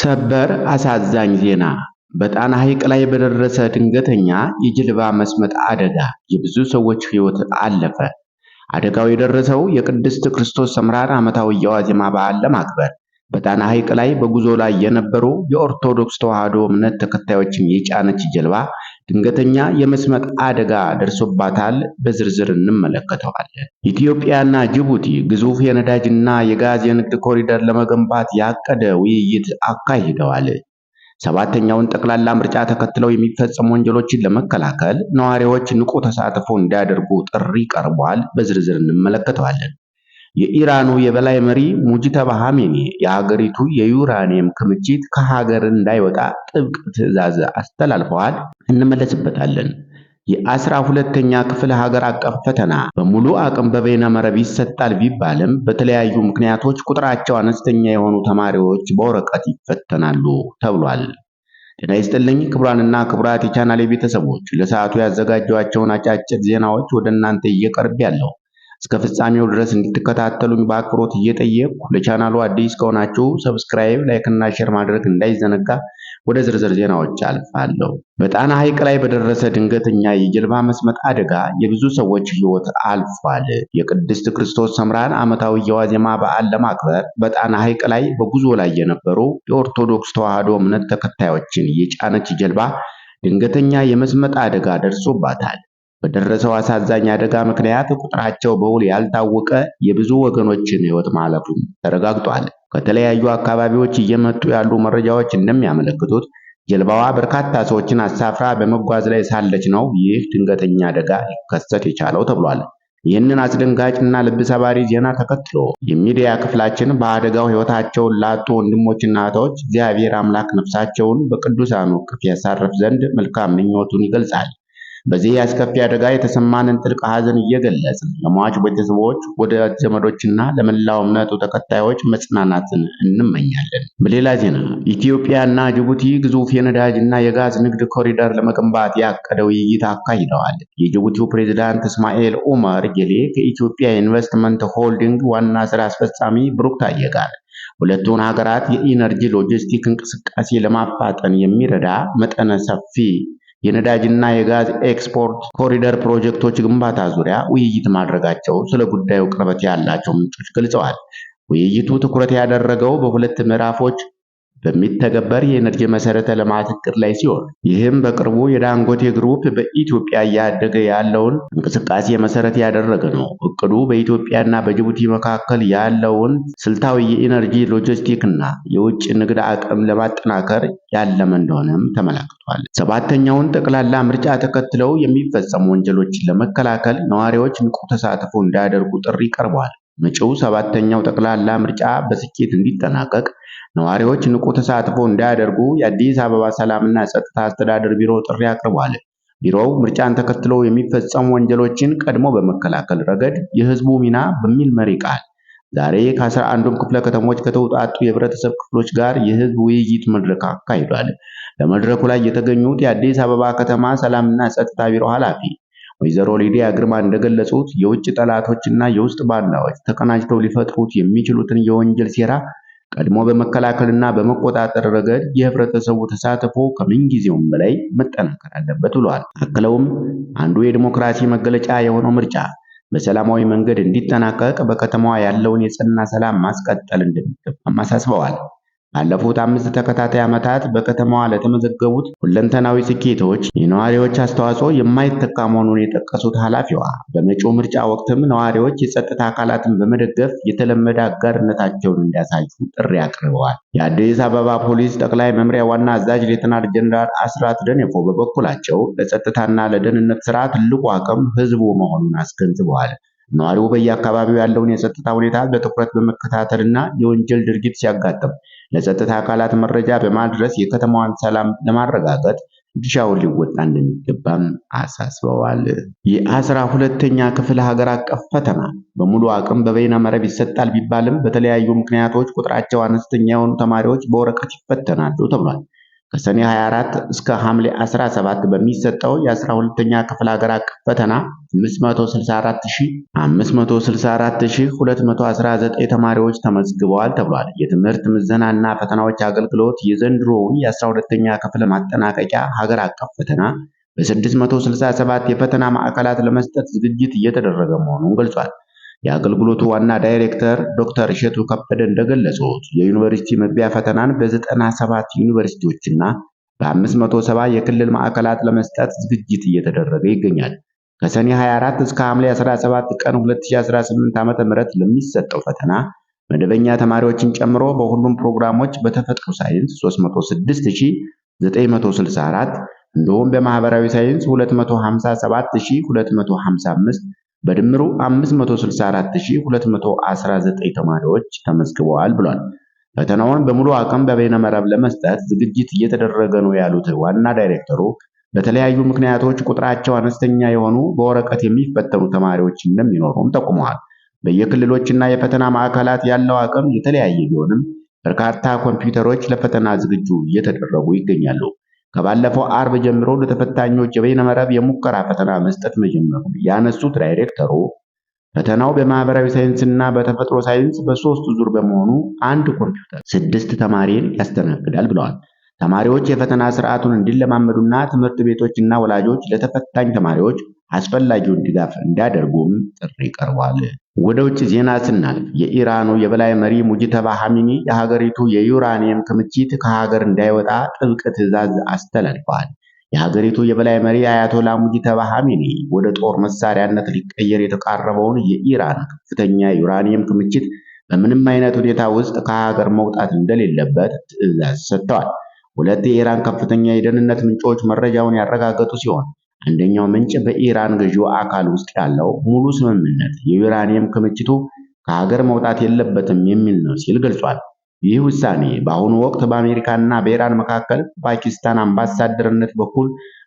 ሰበር አሳዛኝ ዜና! በጣና ሐይቅ ላይ በደረሰ ድንገተኛ የጀልባ መስመጥ አደጋ የብዙ ሰዎች ሕይወት አለፈ። አደጋው የደረሰው የቅድስት ክርስቶስ ሰምራን ዓመታዊ የዋዜማ በዓል ለማክበር በጣና ሐይቅ ላይ በጉዞ ላይ የነበሩ የኦርቶዶክስ ተዋሕዶ እምነት ተከታዮችን የጫነች ጀልባ ድንገተኛ የመስመጥ አደጋ ደርሶባታል። በዝርዝር እንመለከተዋለን። ኢትዮጵያና ጅቡቲ ግዙፍ የነዳጅና የጋዝ የንግድ ኮሪደር ለመገንባት ያቀደ ውይይት አካሂደዋል። ሰባተኛውን ጠቅላላ ምርጫ ተከትለው የሚፈጸሙ ወንጀሎችን ለመከላከል ነዋሪዎች ንቁ ተሳትፎ እንዲያደርጉ ጥሪ ቀርቧል። በዝርዝር እንመለከተዋለን። የኢራኑ የበላይ መሪ ሙጅተባ ኻሜኒ የሀገሪቱ የዩራኒየም ክምችት ከሀገር እንዳይወጣ ጥብቅ ትዕዛዝ አስተላልፈዋል። እንመለስበታለን። የ12ኛ ክፍል ሀገር አቀፍ ፈተና በሙሉ አቅም በበይነ መረብ ይሰጣል ቢባልም በተለያዩ ምክንያቶች ቁጥራቸው አነስተኛ የሆኑ ተማሪዎች በወረቀት ይፈተናሉ ተብሏል። ጤና ይስጥልኝ ክቡራንና ክቡራት የቻናሌ ቤተሰቦች፣ ለሰዓቱ ያዘጋጇቸውን አጫጭር ዜናዎች ወደ እናንተ እየቀርብ ያለው እስከ ፍጻሜው ድረስ እንድትከታተሉኝ በአክብሮት እየጠየቅኩ ለቻናሉ አዲስ ከሆናችሁ ሰብስክራይብ፣ ላይክ እና ሼር ማድረግ እንዳይዘነጋ። ወደ ዝርዝር ዜናዎች አልፋለሁ። በጣና ሐይቅ ላይ በደረሰ ድንገተኛ የጀልባ መስመጥ አደጋ የብዙ ሰዎች ሕይወት አልፏል። የቅድስት ክርስቶስ ሰምራን ዓመታዊ የዋዜማ በዓል ለማክበር በጣና ሐይቅ ላይ በጉዞ ላይ የነበሩ የኦርቶዶክስ ተዋሕዶ እምነት ተከታዮችን የጫነች ጀልባ ድንገተኛ የመስመጥ አደጋ ደርሶባታል። በደረሰው አሳዛኝ አደጋ ምክንያት ቁጥራቸው በውል ያልታወቀ የብዙ ወገኖችን ሕይወት ማለፉም ተረጋግጧል። ከተለያዩ አካባቢዎች እየመጡ ያሉ መረጃዎች እንደሚያመለክቱት ጀልባዋ በርካታ ሰዎችን አሳፍራ በመጓዝ ላይ ሳለች ነው ይህ ድንገተኛ አደጋ ሊከሰት የቻለው ተብሏል። ይህንን አስደንጋጭና ልብ ሰባሪ ዜና ተከትሎ የሚዲያ ክፍላችን በአደጋው ሕይወታቸውን ላጡ ወንድሞችና እህቶች እግዚአብሔር አምላክ ነፍሳቸውን በቅዱሳኑ እቅፍ ያሳርፍ ዘንድ መልካም ምኞቱን ይገልጻል። በዚህ አስከፊ አደጋ የተሰማንን ጥልቅ ሐዘን እየገለጽን ለሟች ቤተሰቦች፣ ወዳጅ ዘመዶችና ለመላው እምነቱ ተከታዮች መጽናናትን እንመኛለን። በሌላ ዜና ኢትዮጵያና ጅቡቲ ግዙፍ የነዳጅና የጋዝ ንግድ ኮሪደር ለመገንባት ያቀደ ውይይት አካሂደዋል። የጅቡቲው ፕሬዝዳንት እስማኤል ኡመር ጌሌ ከኢትዮጵያ ኢንቨስትመንት ሆልዲንግ ዋና ስራ አስፈጻሚ ብሩክ ታዬ ጋር ሁለቱን ሀገራት የኢነርጂ ሎጂስቲክ እንቅስቃሴ ለማፋጠን የሚረዳ መጠነ ሰፊ የነዳጅና የጋዝ ኤክስፖርት ኮሪደር ፕሮጀክቶች ግንባታ ዙሪያ ውይይት ማድረጋቸው ስለ ጉዳዩ ቅርበት ያላቸው ምንጮች ገልጸዋል። ውይይቱ ትኩረት ያደረገው በሁለት ምዕራፎች በሚተገበር የኤነርጂ መሰረተ ልማት እቅድ ላይ ሲሆን ይህም በቅርቡ የዳንጎቴ ግሩፕ በኢትዮጵያ እያደገ ያለውን እንቅስቃሴ መሰረት ያደረገ ነው። እቅዱ በኢትዮጵያና በጅቡቲ መካከል ያለውን ስልታዊ የኢነርጂ ሎጂስቲክ እና የውጭ ንግድ አቅም ለማጠናከር ያለመ እንደሆነም ተመላክቷል። ሰባተኛውን ጠቅላላ ምርጫ ተከትለው የሚፈጸሙ ወንጀሎችን ለመከላከል ነዋሪዎች ንቁ ተሳትፎ እንዲያደርጉ ጥሪ ቀርቧል። መጪው ሰባተኛው ጠቅላላ ምርጫ በስኬት እንዲጠናቀቅ ነዋሪዎች ንቁ ተሳትፎ እንዲያደርጉ የአዲስ አበባ ሰላምና ጸጥታ አስተዳደር ቢሮ ጥሪ አቅርቧል። ቢሮው ምርጫን ተከትሎ የሚፈጸሙ ወንጀሎችን ቀድሞ በመከላከል ረገድ የሕዝቡ ሚና በሚል መሪ ቃል ዛሬ ከ11ዱም ክፍለ ከተሞች ከተውጣጡ የህብረተሰብ ክፍሎች ጋር የህዝብ ውይይት መድረክ አካሂዷል። በመድረኩ ላይ የተገኙት የአዲስ አበባ ከተማ ሰላምና ጸጥታ ቢሮ ኃላፊ ወይዘሮ ሊዲያ ግርማ እንደገለጹት የውጭ ጠላቶችና የውስጥ ባንዳዎች ተቀናጅተው ሊፈጥሩት የሚችሉትን የወንጀል ሴራ ቀድሞ በመከላከልና በመቆጣጠር ረገድ የህብረተሰቡ ተሳትፎ ከምንጊዜውም በላይ መጠናከር አለበት ብለዋል። አክለውም አንዱ የዲሞክራሲ መገለጫ የሆነው ምርጫ በሰላማዊ መንገድ እንዲጠናቀቅ በከተማዋ ያለውን የጸና ሰላም ማስቀጠል እንደሚገባም አሳስበዋል። ባለፉት 5 ተከታታይ ዓመታት በከተማዋ ለተመዘገቡት ሁለንተናዊ ስኬቶች የነዋሪዎች አስተዋጽኦ የማይተካ መሆኑን የጠቀሱት ኃላፊዋ በመጪው ምርጫ ወቅትም ነዋሪዎች የጸጥታ አካላትን በመደገፍ የተለመደ አጋርነታቸውን እንዲያሳዩ ጥሪ አቅርበዋል። የአዲስ አበባ ፖሊስ ጠቅላይ መምሪያ ዋና አዛዥ ሌተናል ጀነራል አስራት ደኔፎ በበኩላቸው ለጸጥታና ለደህንነት ስራ ትልቁ አቅም ህዝቡ መሆኑን አስገንዝበዋል። ነዋሪው በየአካባቢው ያለውን የጸጥታ ሁኔታ በትኩረት በመከታተልና የወንጀል ድርጊት ሲያጋጥም ለጸጥታ አካላት መረጃ በማድረስ የከተማዋን ሰላም ለማረጋገጥ ድርሻውን ሊወጣ እንደሚገባም አሳስበዋል። የ12ኛ ክፍል ሀገር አቀፍ ፈተና በሙሉ አቅም በበይነ መረብ ይሰጣል ቢባልም በተለያዩ ምክንያቶች ቁጥራቸው አነስተኛ የሆኑ ተማሪዎች በወረቀት ይፈተናሉ ተብሏል። ከሰኔ 24 እስከ ሐምሌ 17 በሚሰጠው የ12ኛ ክፍል ሀገር አቀፍ ፈተና 564219 ተማሪዎች ተመዝግበዋል ተብሏል። የትምህርት ምዘናና ፈተናዎች አገልግሎት የዘንድሮውን የ12ኛ ክፍል ማጠናቀቂያ ሀገር አቀፍ ፈተና በ667 የፈተና ማዕከላት ለመስጠት ዝግጅት እየተደረገ መሆኑን ገልጿል። የአገልግሎቱ ዋና ዳይሬክተር ዶክተር እሸቱ ከበደ እንደገለጹት የዩኒቨርሲቲ መግቢያ ፈተናን በ97 ዩኒቨርሲቲዎችና በ570 የክልል ማዕከላት ለመስጠት ዝግጅት እየተደረገ ይገኛል። ከሰኔ 24 እስከ ሐምሌ 17 ቀን 2018 ዓ.ም ለሚሰጠው ፈተና መደበኛ ተማሪዎችን ጨምሮ በሁሉም ፕሮግራሞች በተፈጥሮ ሳይንስ 306964 እንዲሁም በማህበራዊ ሳይንስ 257255 በድምሩ 564219 ተማሪዎች ተመዝግበዋል ብሏል። ፈተናውን በሙሉ አቅም በበይነመረብ ለመስጠት ዝግጅት እየተደረገ ነው ያሉት ዋና ዳይሬክተሩ በተለያዩ ምክንያቶች ቁጥራቸው አነስተኛ የሆኑ በወረቀት የሚፈተኑ ተማሪዎች እንደሚኖሩም ጠቁመዋል። በየክልሎችና የፈተና ማዕከላት ያለው አቅም የተለያየ ቢሆንም በርካታ ኮምፒውተሮች ለፈተና ዝግጁ እየተደረጉ ይገኛሉ። ከባለፈው አርብ ጀምሮ ለተፈታኞች የበይነመረብ የሙከራ ፈተና መስጠት መጀመሩን ያነሱት ዳይሬክተሩ ፈተናው በማህበራዊ ሳይንስና በተፈጥሮ ሳይንስ በሶስት ዙር በመሆኑ አንድ ኮምፒውተር 6 ተማሪን ያስተናግዳል ብለዋል። ተማሪዎች የፈተና ስርዓቱን እንዲለማመዱና ትምህርት ቤቶችና ወላጆች ለተፈታኝ ተማሪዎች አስፈላጊውን ድጋፍ እንዲያደርጉም ጥሪ ቀርቧል። ወደ ውጭ ዜና ስናልፍ የኢራኑ የበላይ መሪ ሙጅተባ ሐሚኒ የሀገሪቱ የዩራኒየም ክምችት ከሀገር እንዳይወጣ ጥብቅ ትዕዛዝ አስተላልፈዋል። የሀገሪቱ የበላይ መሪ አያቶላ ሙጅተባ ሐሚኒ ወደ ጦር መሳሪያነት ሊቀየር የተቃረበውን የኢራን ከፍተኛ ዩራኒየም ክምችት በምንም አይነት ሁኔታ ውስጥ ከሀገር መውጣት እንደሌለበት ትዕዛዝ ሰጥተዋል። ሁለት የኢራን ከፍተኛ የደህንነት ምንጮች መረጃውን ያረጋገጡ ሲሆን አንደኛው ምንጭ በኢራን ገዢው አካል ውስጥ ያለው ሙሉ ስምምነት የዩራኒየም ክምችቱ ከሀገር መውጣት የለበትም የሚል ነው ሲል ገልጿል። ይህ ውሳኔ በአሁኑ ወቅት በአሜሪካና በኢራን መካከል ፓኪስታን አምባሳደርነት በኩል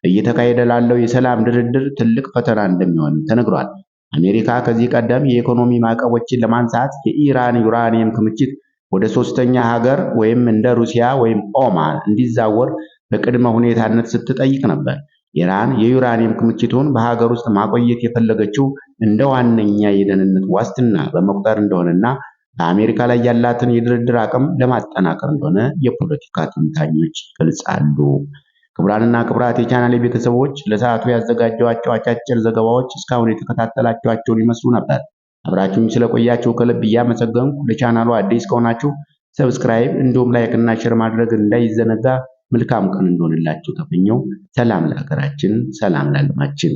እየተካሄደ ላለው የሰላም ድርድር ትልቅ ፈተና እንደሚሆን ተነግሯል። አሜሪካ ከዚህ ቀደም የኢኮኖሚ ማዕቀቦችን ለማንሳት የኢራን ዩራኒየም ክምችት ወደ ሶስተኛ ሀገር ወይም እንደ ሩሲያ ወይም ኦማን እንዲዛወር በቅድመ ሁኔታነት ስትጠይቅ ነበር። ኢራን የዩራኒየም ክምችቱን በሀገር ውስጥ ማቆየት የፈለገችው እንደ ዋነኛ የደህንነት ዋስትና በመቁጠር እንደሆነና በአሜሪካ ላይ ያላትን የድርድር አቅም ለማጠናከር እንደሆነ የፖለቲካ ተንታኞች ይገልጻሉ። ክቡራንና ክቡራት የቻናሌ ቤተሰቦች ለሰዓቱ ያዘጋጀኋቸው አጫጭር ዘገባዎች እስካሁን የተከታተላችኋቸውን ይመስሉ ነበር። አብራችሁኝ ስለቆያችሁ ከልብ እያመሰገንኩ ለቻናሉ አዲስ ከሆናችሁ ሰብስክራይብ እንዲሁም ላይክ እና ሼር ማድረግ እንዳይዘነጋ። መልካም ቀን እንደሆነላችሁ ተመኘው። ሰላም ለሀገራችን፣ ሰላም ለዓለማችን።